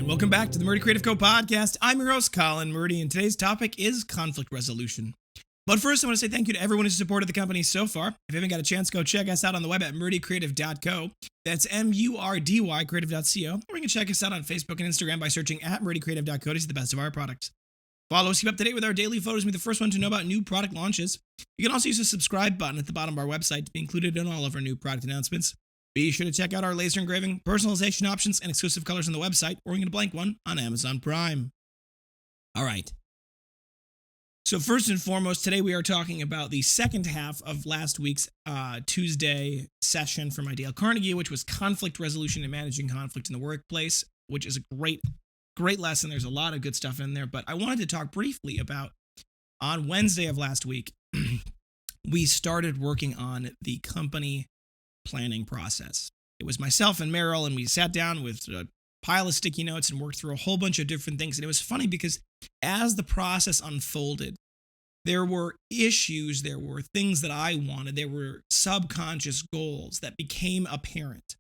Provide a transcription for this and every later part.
And welcome back to the Murdy Creative Co podcast. I'm your host, Colin Murdy, and today's topic is conflict resolution. But first, I want to say thank you to everyone who's supported the company so far. If you haven't got a chance, go check us out on the web at murdycreative.co. That's M-U-R-D-Y creative.co. Or you can check us out on Facebook and Instagram by searching at murdycreative.co to see the best of our products. Follow us, keep up to date with our daily photos, and be the first one to know about new product launches. You can also use the subscribe button at the bottom of our website to be included in all of our new product announcements. Be sure to check out our laser engraving, personalization options, and exclusive colors on the website, or you can get a blank one on Amazon Prime. All right. So first and foremost, today we are talking about the second half of last week's Tuesday session from Dale Carnegie, which was conflict resolution and managing conflict in the workplace, which is a great lesson. There's a lot of good stuff in there, but I wanted to talk briefly about on Wednesday of last week, we started working on the company planning process. It was myself and Meryl, and we sat down with a pile of sticky notes and worked through a whole bunch of different things. And it was funny because as the process unfolded, there were issues, there were things that I wanted, there were subconscious goals that became apparent.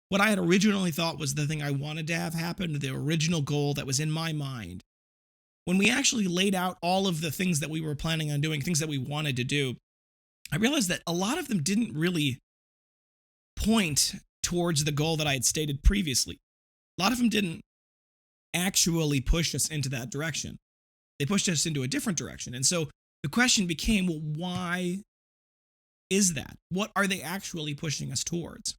What I had originally thought was the thing I wanted to have happen, the original goal that was in my mind. When we actually laid out all of the things that we were planning on doing, things that we wanted to do, I realized that a lot of them didn't really point towards the goal that I had stated previously. A lot of them didn't actually push us into that direction. They pushed us into a different direction. And so the question became, well, why is that? What are they actually pushing us towards?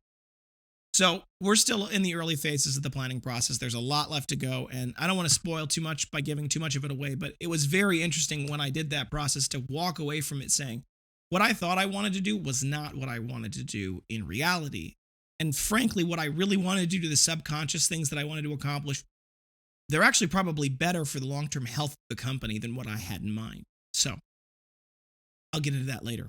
So we're still in the early phases of the planning process. There's a lot left to go, and I don't want to spoil too much by giving too much of it away, but it was very interesting when I did that process to walk away from it saying, what I thought I wanted to do was not what I wanted to do in reality. And frankly, what I really wanted to do, the subconscious things that I wanted to accomplish, they're actually probably better for the long-term health of the company than what I had in mind. So I'll get into that later.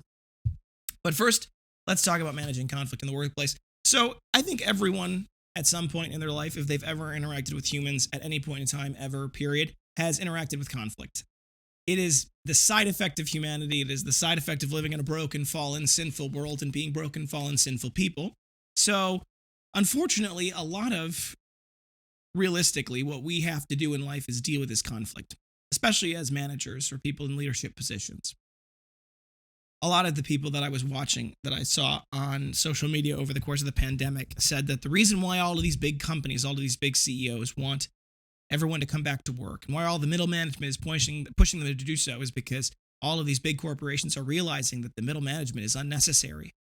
But first, let's talk about managing conflict in the workplace. So I think everyone at some point in their life, if they've ever interacted with humans at any point in time ever, period, has interacted with conflict. It is the side effect of humanity. It is the side effect of living in a broken, fallen, sinful world and being broken, fallen, sinful people. So unfortunately, realistically, what we have to do in life is deal with this conflict, especially as managers or people in leadership positions. A lot of the people that I was watching, that I saw on social media over the course of the pandemic, said that the reason why all of these big companies, all of these big CEOs want everyone to come back to work, and why all the middle management is pushing them to do so, is because all of these big corporations are realizing that the middle management is unnecessary.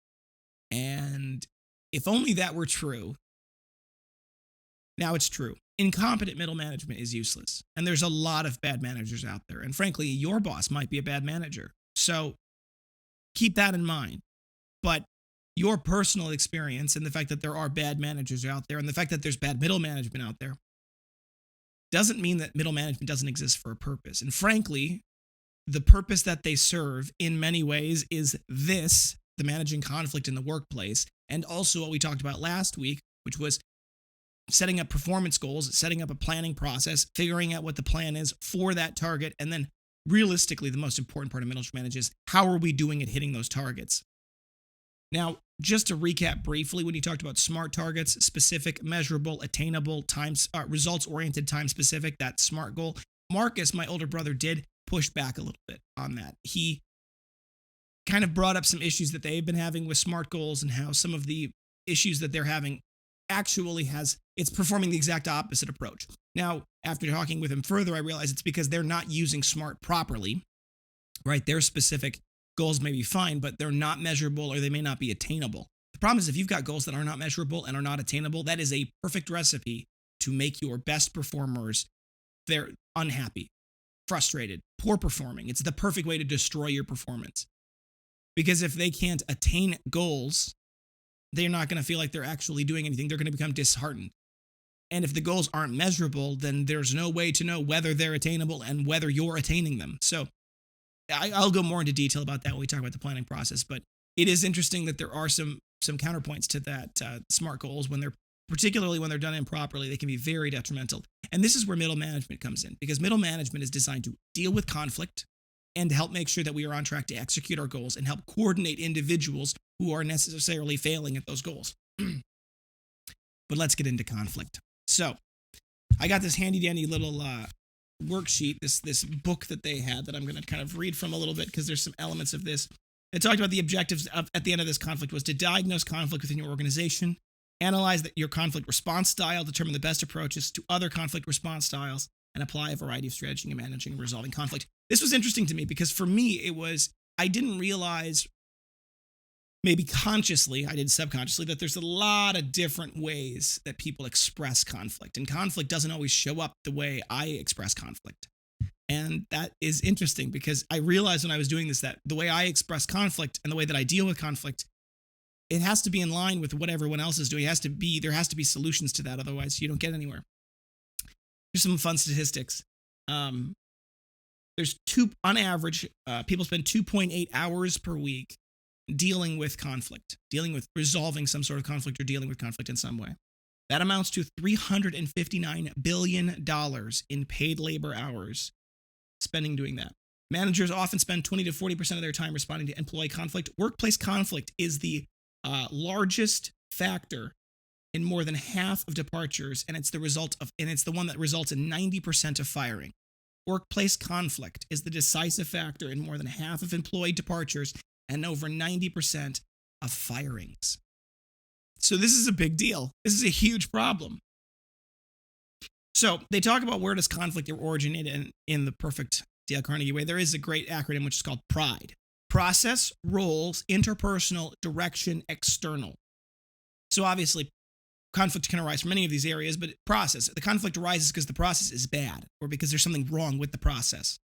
And if only that were true. Now it's true. Incompetent middle management is useless. And there's a lot of bad managers out there. And frankly, your boss might be a bad manager. So keep that in mind. But your personal experience and the fact that there are bad managers out there and the fact that there's bad middle management out there doesn't mean that middle management doesn't exist for a purpose. And frankly, the purpose that they serve in many ways is this, the managing conflict in the workplace, and also what we talked about last week, which was setting up performance goals, setting up a planning process, figuring out what the plan is for that target, and then realistically, the most important part of middle management is how are we doing at hitting those targets? Now, just to recap briefly, when you talked about SMART targets, specific, measurable, attainable, results-oriented, time-specific, that SMART goal, Marcus, my older brother, did push back a little bit on that. He kind of brought up some issues that they've been having with SMART goals and how some of the issues that they're having actually it's performing the exact opposite approach. Now, after talking with him further, I realized it's because they're not using SMART properly, right? Their specific goals may be fine, but they're not measurable or they may not be attainable. The problem is if you've got goals that are not measurable and are not attainable, that is a perfect recipe to make your best performers, they're unhappy, frustrated, poor performing. It's the perfect way to destroy your performance. Because if they can't attain goals, they're not going to feel like they're actually doing anything. They're going to become disheartened. And if the goals aren't measurable, then there's no way to know whether they're attainable and whether you're attaining them. So I'll go more into detail about that when we talk about the planning process, but it is interesting that there are some counterpoints to that SMART goals particularly when they're done improperly, they can be very detrimental. And this is where middle management comes in, because middle management is designed to deal with conflict and to help make sure that we are on track to execute our goals and help coordinate individuals who are necessarily failing at those goals. But let's get into conflict. So I got this handy dandy little worksheet, this book that they had that I'm going to kind of read from a little bit because there's some elements of this. It talked about the objectives at the end of this conflict was to diagnose conflict within your organization, analyze your conflict response style, determine the best approaches to other conflict response styles, and apply a variety of strategy in managing and resolving conflict. This was interesting to me because for me, I didn't realize, maybe consciously, I did subconsciously, that there's a lot of different ways that people express conflict. And conflict doesn't always show up the way I express conflict. And that is interesting because I realized when I was doing this that the way I express conflict and the way that I deal with conflict, it has to be in line with what everyone else is doing. There has to be solutions to that. Otherwise, you don't get anywhere. Here's some fun statistics. On average, people spend 2.8 hours per week dealing with conflict, dealing with resolving some sort of conflict or dealing with conflict in some way. That amounts to $359 billion in paid labor hours spending doing that. Managers often spend 20 to 40% of their time responding to employee conflict. Workplace conflict is the largest factor in more than half of departures, and it's the one that results in 90% of firing. Workplace conflict is the decisive factor in more than half of employee departures and over 90% of firings. So this is a big deal. This is a huge problem. So they talk about where does conflict originate in the perfect Dale Carnegie way. There is a great acronym which is called PRIDE. Process, roles, interpersonal, direction, external. So obviously, conflict can arise from many of these areas, but process. The conflict arises because the process is bad or because there's something wrong with the process.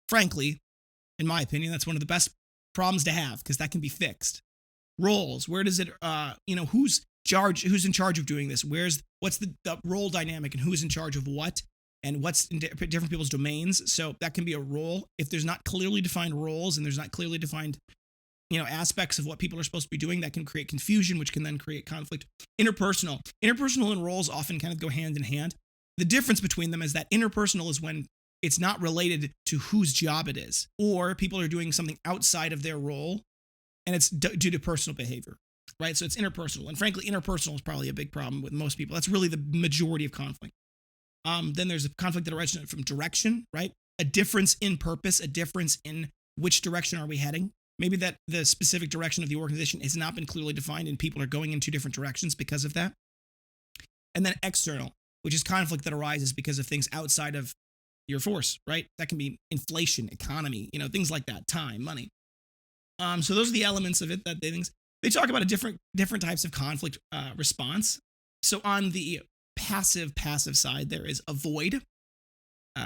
Frankly, in my opinion, that's one of the best problems to have because that can be fixed. Roles, where does it, who's in charge of doing this? What's the role dynamic and who's in charge of what and what's in different people's domains? So that can be a role. If there's not clearly defined roles and there's not clearly defined aspects of what people are supposed to be doing, that can create confusion, which can then create conflict. Interpersonal and roles often kind of go hand in hand. The difference between them is that interpersonal is when it's not related to whose job it is, or people are doing something outside of their role, and it's due to personal behavior, right? So it's interpersonal, and frankly, interpersonal is probably a big problem with most people. That's really the majority of conflict. Then there's a conflict that originates from direction, right? A difference in purpose, a difference in which direction are we heading. Maybe that the specific direction of the organization has not been clearly defined and people are going in two different directions because of that. And then external, which is conflict that arises because of things outside of your force, right? That can be inflation, economy, things like that, time, money. So those are the elements of it that they talk about different types of conflict response. So on the passive side, there is avoid,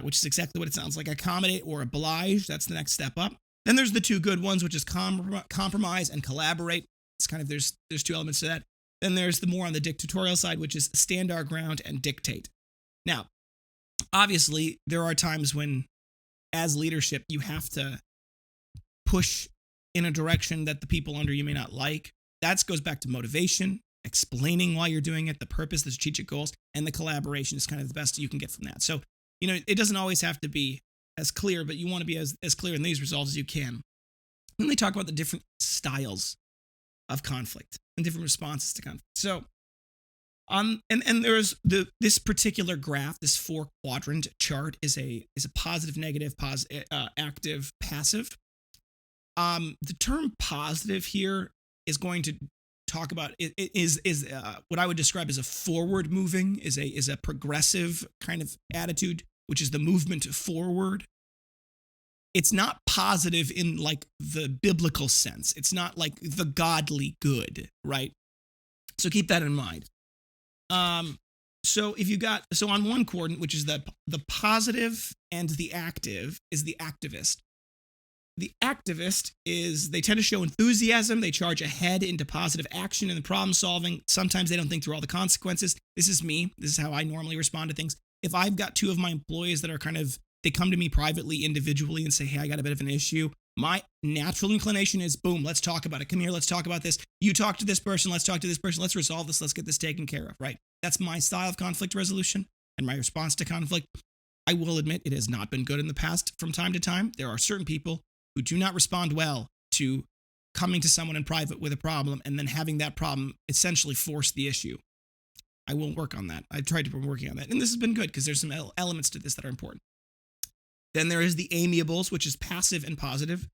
which is exactly what it sounds like. Accommodate or oblige. That's the next step up. Then there's the two good ones, which is compromise and collaborate. It's kind of, there's two elements to that. Then there's the more on the dictatorial side, which is stand our ground and dictate. Now, obviously, there are times when, as leadership, you have to push in a direction that the people under you may not like. That goes back to motivation, explaining why you're doing it, the purpose, the strategic goals, and the collaboration is kind of the best you can get from that. So, it doesn't always have to be as clear, but you want to be as clear in these results as you can. Then they talk about the different styles of conflict and different responses to conflict. So, and there's this particular graph, this 4-quadrant chart is a positive, negative, active, passive. The term positive here is going to talk about is what I would describe as a forward moving, is a progressive kind of attitude, which is the movement forward. It's not positive in like the biblical sense. It's not like the godly good, right? So keep that in mind. So on one coordinate, which is the positive and the active, is the activist. The activist they tend to show enthusiasm. They charge ahead into positive action and problem solving. Sometimes they don't think through all the consequences. This is me. This is how I normally respond to things. If I've got two of my employees that are they come to me privately, individually, and say, hey, I got a bit of an issue, my natural inclination is, boom, let's talk about it. Come here, let's talk about this. You talk to this person, let's talk to this person, let's resolve this, let's get this taken care of, right? That's my style of conflict resolution and my response to conflict. I will admit it has not been good in the past from time to time. There are certain people who do not respond well to coming to someone in private with a problem and then having that problem essentially force the issue. I will work on that. I've tried to be working on that. And this has been good because there's some elements to this that are important. Then there is the Amiables, which is passive and positive.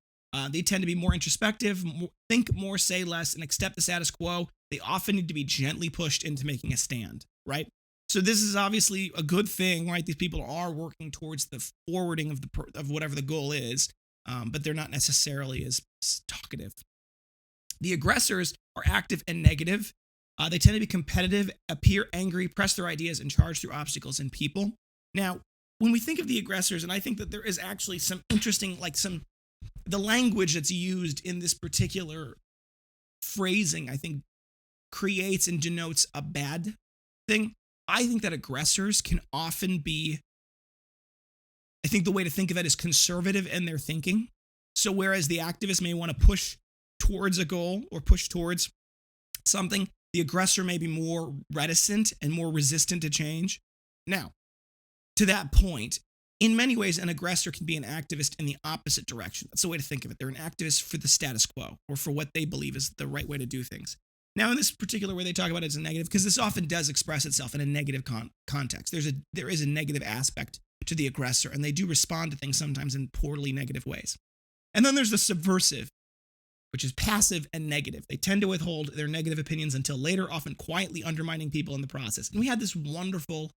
They tend to be more introspective, think more, say less, and accept the status quo. They often need to be gently pushed into making a stand, right? So this is obviously a good thing, right? These people are working towards the forwarding of whatever the goal is, but they're not necessarily as talkative. The aggressors are active and negative. They tend to be competitive, appear angry, press their ideas, and charge through obstacles and people. Now, when we think of the aggressors, and I think that there is actually some interesting, the language that's used in this particular phrasing, I think, creates and denotes a bad thing. I think that aggressors can often be, I think the way to think of it is conservative in their thinking. So whereas the activist may want to push towards a goal or push towards something, the aggressor may be more reticent and more resistant to change. Now, to that point, in many ways, an aggressor can be an activist in the opposite direction. That's the way to think of it. They're an activist for the status quo or for what they believe is the right way to do things. Now, in this particular way, they talk about it as a negative because this often does express itself in a negative context. There is a negative aspect to the aggressor, and they do respond to things sometimes in poorly negative ways. And then there's the subversive, which is passive and negative. They tend to withhold their negative opinions until later, often quietly undermining people in the process. And we had this wonderful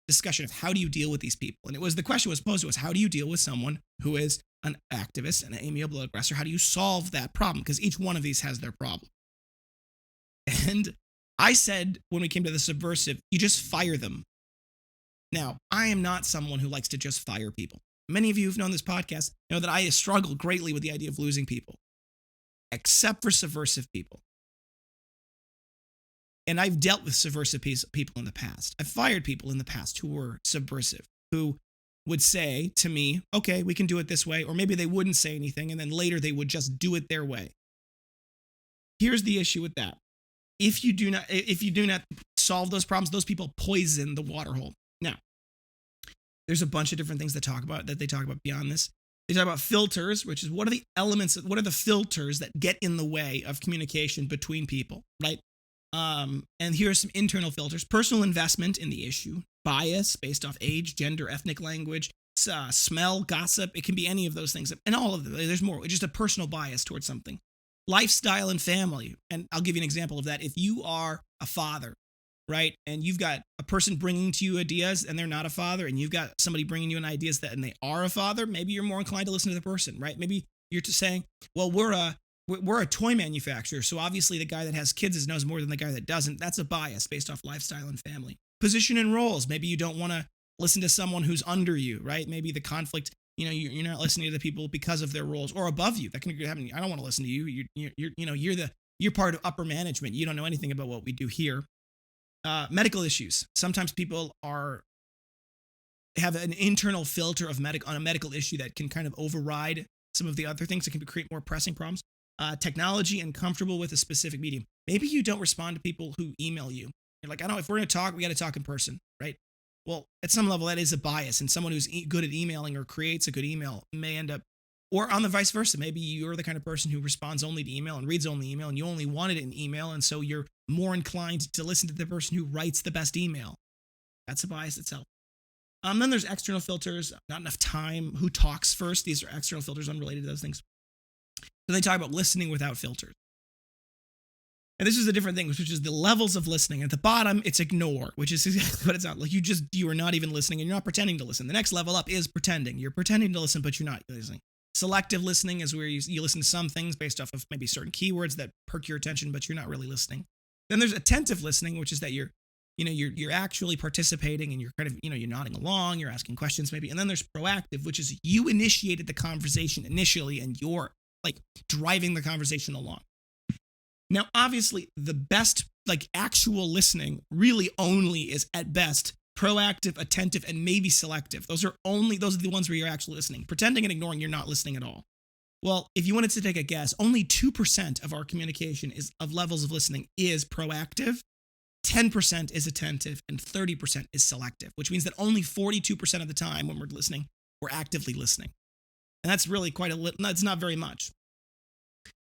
discussion of how do you deal with these people? And the question was posed to us, how do you deal with someone who is an activist, an amiable aggressor? How do you solve that problem? Because each one of these has their problem. And I said, when we came to the subversive, you just fire them. Now, I am not someone who likes to just fire people. Many of you who've known this podcast know that I struggle greatly with the idea of losing people, except for subversive people. And I've dealt with subversive people in the past. I've fired people in the past who were subversive, who would say to me, okay, we can do it this way, or maybe they wouldn't say anything, and then later they would just do it their way. Here's the issue with that. If you do not solve those problems, those people poison the water hole. Now, there's a bunch of different things that they talk about beyond this. They talk about filters, which is what are the filters that get in the way of communication between people, right? And here are some internal filters: personal investment in the issue, bias based off age, gender, ethnic language, smell, gossip. It can be any of those things. And all of them. There's more. It's just a personal bias towards something. Lifestyle and family. And I'll give you an example of that. If you are a father, right, and you've got a person bringing to you ideas and they're not a father, and you've got somebody bringing you ideas and they are a father, maybe you're more inclined to listen to the person, right? Maybe you're just saying, well, we're a toy manufacturer, so obviously the guy that has kids knows more than the guy that doesn't. That's a bias based off lifestyle and family. Position and roles. Maybe you don't want to listen to someone who's under you, right? Maybe the conflict, you're not listening to the people because of their roles, or above you. That can happen. I don't want to listen to you. You're part of upper management. You don't know anything about what we do here. Medical issues. Sometimes people have an internal filter on a medical issue that can kind of override some of the other things that can create more pressing problems. Technology and comfortable with a specific medium. Maybe you don't respond to people who email you. You're like, if we're going to talk, we got to talk in person, right? Well, at some level, that is a bias, and someone who's good at emailing or creates a good email may end up, or on the vice versa. Maybe you're the kind of person who responds only to email and reads only email, and you only wanted it in email, and so you're more inclined to listen to the person who writes the best email. That's a bias itself. Then there's external filters, not enough time, who talks first. These are external filters unrelated to those things. So they talk about listening without filters. And this is a different thing, which is the levels of listening. At the bottom, it's ignore, which is exactly what it's not. Like you are not even listening and you're not pretending to listen. The next level up is pretending. You're pretending to listen, but you're not listening. Selective listening is where you listen to some things based off of maybe certain keywords that perk your attention, but you're not really listening. Then there's attentive listening, which is that you're actually participating and you're kind of, you're nodding along, you're asking questions maybe. And then there's proactive, which is you initiated the conversation initially and you're driving the conversation along. Now, obviously, the best, actual listening really only is at best proactive, attentive, and maybe selective. Those are the ones where you're actually listening. Pretending and ignoring, you're not listening at all. Well, if you wanted to take a guess, only 2% of our communication of levels of listening is proactive, 10% is attentive, and 30% is selective, which means that only 42% of the time when we're listening, we're actively listening. And that's really that's not very much.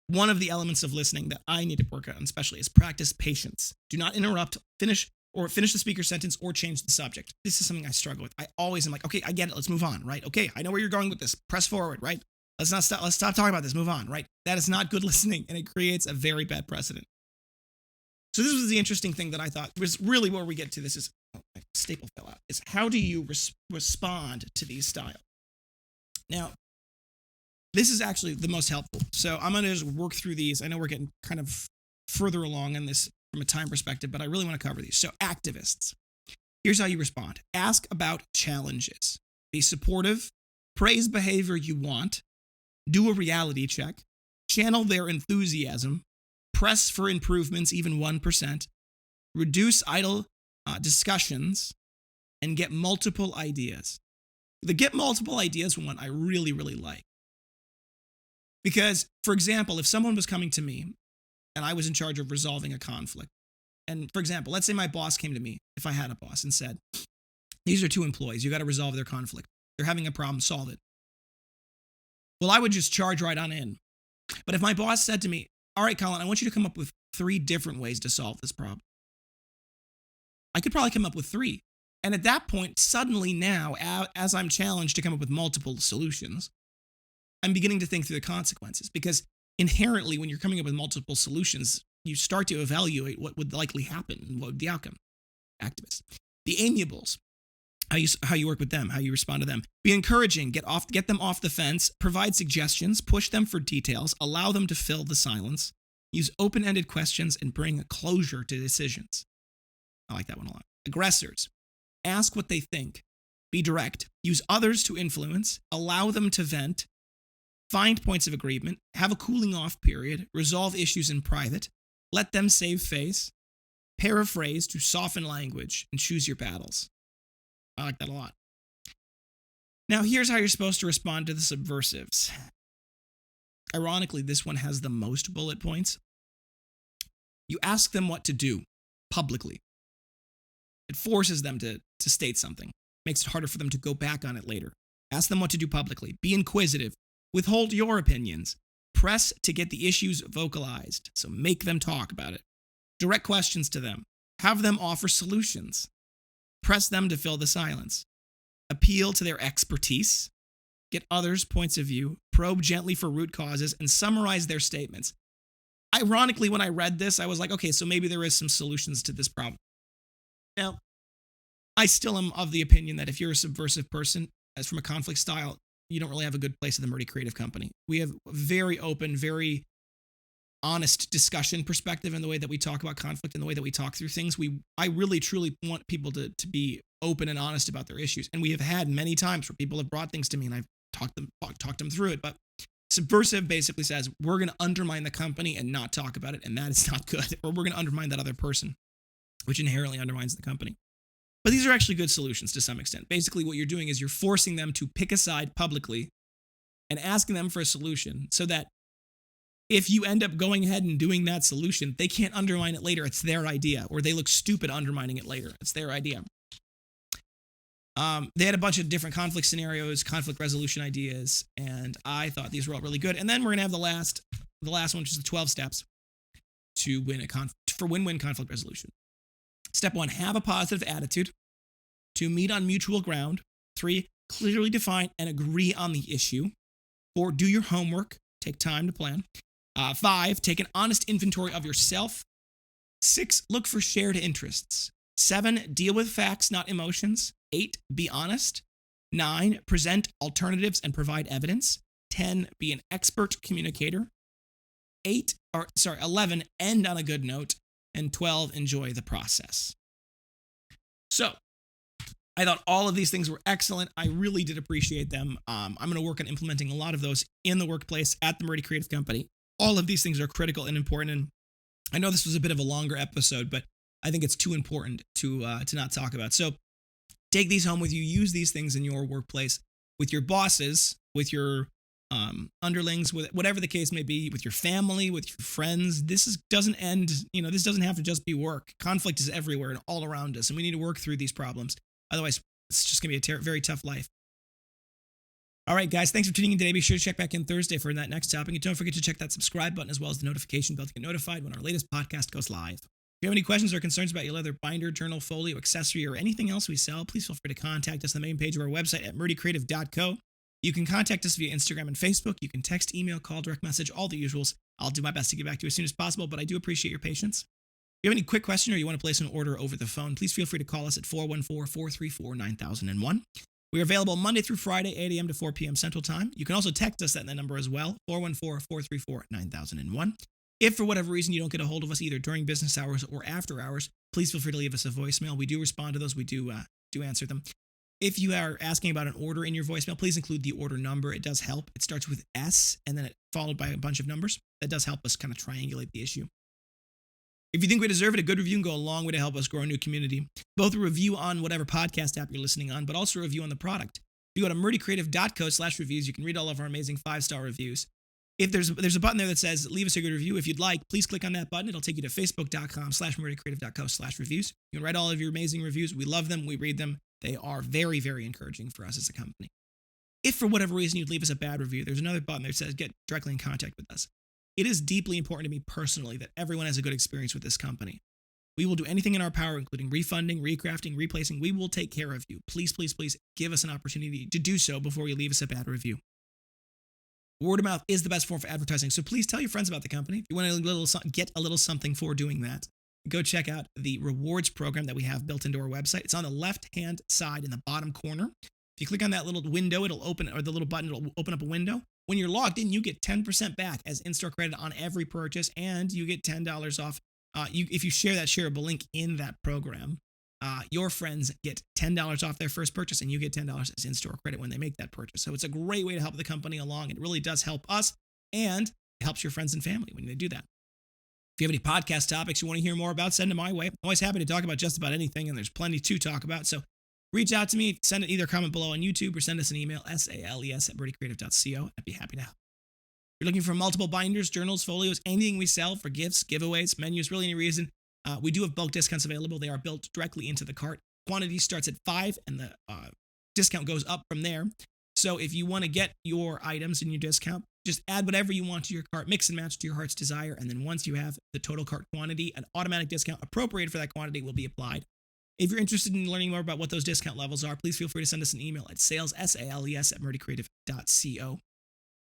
One of the elements of listening that I need to work on especially is practice patience. Do not interrupt, finish, or finish the speaker's sentence or change the subject. This is something I struggle with. I always am like, okay, I get it. Let's move on, right? Okay, I know where you're going with this. Press forward, right? Let's stop talking about this. Move on, right? That is not good listening, and it creates a very bad precedent. So this was the interesting thing that I thought was really where we get to this is, oh, my staple fell out, is how do you respond to these styles? Now, this is actually the most helpful. So I'm going to just work through these. I know we're getting kind of further along in this from a time perspective, but I really want to cover these. So activists, here's how you respond. Ask about challenges. Be supportive. Praise behavior you want. Do a reality check. Channel their enthusiasm. Press for improvements, even 1%. Reduce idle discussions. And get multiple ideas. The get multiple ideas one I really, really like. Because, for example, if someone was coming to me and I was in charge of resolving a conflict, and for example, let's say my boss came to me, if I had a boss, and said, these are two employees, you got to resolve their conflict. They're having a problem, solve it. Well, I would just charge right on in. But if my boss said to me, all right, Colin, I want you to come up with 3 different ways to solve this problem, I could probably come up with 3. And at that point, suddenly now, as I'm challenged to come up with multiple solutions, I'm beginning to think through the consequences, because inherently when you're coming up with multiple solutions, you start to evaluate what would likely happen and what would be the outcome. Activists. The Amiables. How you work with them, how you respond to them. Be encouraging, get them off the fence, provide suggestions, push them for details, allow them to fill the silence, use open-ended questions, and bring a closure to decisions. I like that one a lot. Aggressors. Ask what they think. Be direct. Use others to influence. Allow them to vent. Find points of agreement. Have a cooling off period. Resolve issues in private. Let them save face. Paraphrase to soften language and choose your battles. I like that a lot. Now, here's how you're supposed to respond to the subversives. Ironically, this one has the most bullet points. You ask them what to do publicly. It forces them to state something. Makes it harder for them to go back on it later. Ask them what to do publicly. Be inquisitive. Withhold your opinions. Press to get the issues vocalized. So make them talk about it. Direct questions to them. Have them offer solutions. Press them to fill the silence. Appeal to their expertise. Get others' points of view. Probe gently for root causes and summarize their statements. Ironically, when I read this, I was like, okay, so maybe there is some solutions to this problem. Now, I still am of the opinion that if you're a subversive person, as from a conflict style, you don't really have a good place at the Murdy Creative Company. We have a very open, very honest discussion perspective in the way that we talk about conflict and the way that we talk through things. I really, truly want people to be open and honest about their issues. And we have had many times where people have brought things to me and I've talked them through it. But subversive basically says, we're going to undermine the company and not talk about it, and that is not good. Or we're going to undermine that other person, which inherently undermines the company. But these are actually good solutions to some extent. Basically, what you're doing is you're forcing them to pick a side publicly and asking them for a solution so that if you end up going ahead and doing that solution, they can't undermine it later. It's their idea, or they look stupid undermining it later. It's their idea. They had a bunch of different conflict scenarios, conflict resolution ideas, and I thought these were all really good. And then we're going to have the last one, which is the 12 steps to win-win conflict resolution. Step 1, have a positive attitude. 2, meet on mutual ground. 3, clearly define and agree on the issue. 4, do your homework. Take time to plan. 5, take an honest inventory of yourself. 6, look for shared interests. 7, deal with facts, not emotions. 8, be honest. 9, present alternatives and provide evidence. 10, be an expert communicator. 11, end on a good note. And 12, enjoy the process. So, I thought all of these things were excellent. I really did appreciate them. I'm going to work on implementing a lot of those in the workplace at the Murdy Creative Company. All of these things are critical and important. And I know this was a bit of a longer episode, but I think it's too important to not talk about. So take these home with you. Use these things in your workplace with your bosses, with your underlings, with whatever the case may be, with your family, with your friends. This doesn't end, this doesn't have to just be work. Conflict is everywhere and all around us, and we need to work through these problems. Otherwise, it's just going to be a very tough life. All right, guys, thanks for tuning in today. Be sure to check back in Thursday for that next topic. And don't forget to check that subscribe button as well as the notification bell to get notified when our latest podcast goes live. you have any questions or concerns about your leather binder, journal, folio, accessory, or anything else we sell, please feel free to contact us on the main page of our website at murdycreative.co. You can contact us via Instagram and Facebook. You can text, email, call, direct message, all the usuals. I'll do my best to get back to you as soon as possible, but I do appreciate your patience. If you have any quick question or you want to place an order over the phone, please feel free to call us at 414-434-9001. We are available Monday through Friday, 8 a.m. to 4 p.m. Central Time. You can also text us at that number as well, 414-434-9001. If for whatever reason you don't get a hold of us either during business hours or after hours, please feel free to leave us a voicemail. We do respond to those. We do answer them. If you are asking about an order in your voicemail, please include the order number. It does help. It starts with S and then it followed by a bunch of numbers. That does help us kind of triangulate the issue. If you think we deserve it, a good review can go a long way to help us grow a new community. Both a review on whatever podcast app you're listening on, but also a review on the product. If you go to murdycreative.co/reviews, you can read all of our amazing 5-star reviews. If there's a button there that says leave us a good review, if you'd like, please click on that button. It'll take you to facebook.com/murdycreative.co/reviews. You can write all of your amazing reviews. We love them. We read them. They are very, very encouraging for us as a company. If for whatever reason you'd leave us a bad review, there's another button that says get directly in contact with us. It is deeply important to me personally that everyone has a good experience with this company. We will do anything in our power, including refunding, recrafting, replacing. We will take care of you. Please, please, please give us an opportunity to do so before you leave us a bad review. Word of mouth is the best form for advertising, so please tell your friends about the company. If you want to get a little something for doing that, go check out the rewards program that we have built into our website. It's on the left-hand side in the bottom corner. If you click on that little window, it'll open, or the little button, it'll open up a window. When you're logged in, you get 10% back as in-store credit on every purchase, and you get $10 off. If you share that shareable link in that program, your friends get $10 off their first purchase, and you get $10 as in-store credit when they make that purchase. So it's a great way to help the company along. It really does help us, and it helps your friends and family when they do that. If you have any podcast topics you want to hear more about, send them my way. I'm always happy to talk about just about anything, and there's plenty to talk about. So reach out to me, send it either comment below on YouTube or send us an email, sales@murdycreative.co. I'd be happy to help. If you're looking for multiple binders, journals, folios, anything we sell for gifts, giveaways, menus, really any reason, we do have bulk discounts available. They are built directly into the cart. Quantity starts at 5, and the discount goes up from there. So if you want to get your items in your discount, just add whatever you want to your cart, mix and match to your heart's desire, and then once you have the total cart quantity, an automatic discount appropriated for that quantity will be applied. If you're interested in learning more about what those discount levels are, please feel free to send us an email at sales@murdycreative.co.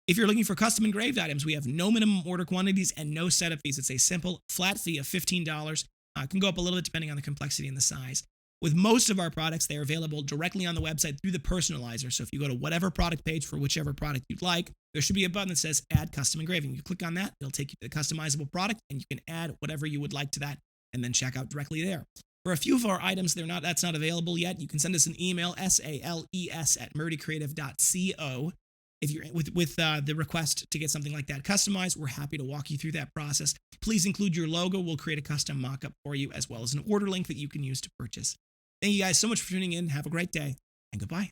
If you're looking for custom engraved items, we have no minimum order quantities and no setup fees. It's a simple flat fee of $15. It can go up a little bit depending on the complexity and the size. With most of our products, they are available directly on the website through the personalizer. So if you go to whatever product page for whichever product you'd like, there should be a button that says add custom engraving. You click on that, it'll take you to the customizable product, and you can add whatever you would like to that and then check out directly there. For a few of our items, that's not available yet. You can send us an email, sales@murdycreative.co. If you're with the request to get something like that customized, we're happy to walk you through that process. Please include your logo. We'll create a custom mock-up for you, as well as an order link that you can use to purchase. Thank you guys so much for tuning in. Have a great day, and goodbye.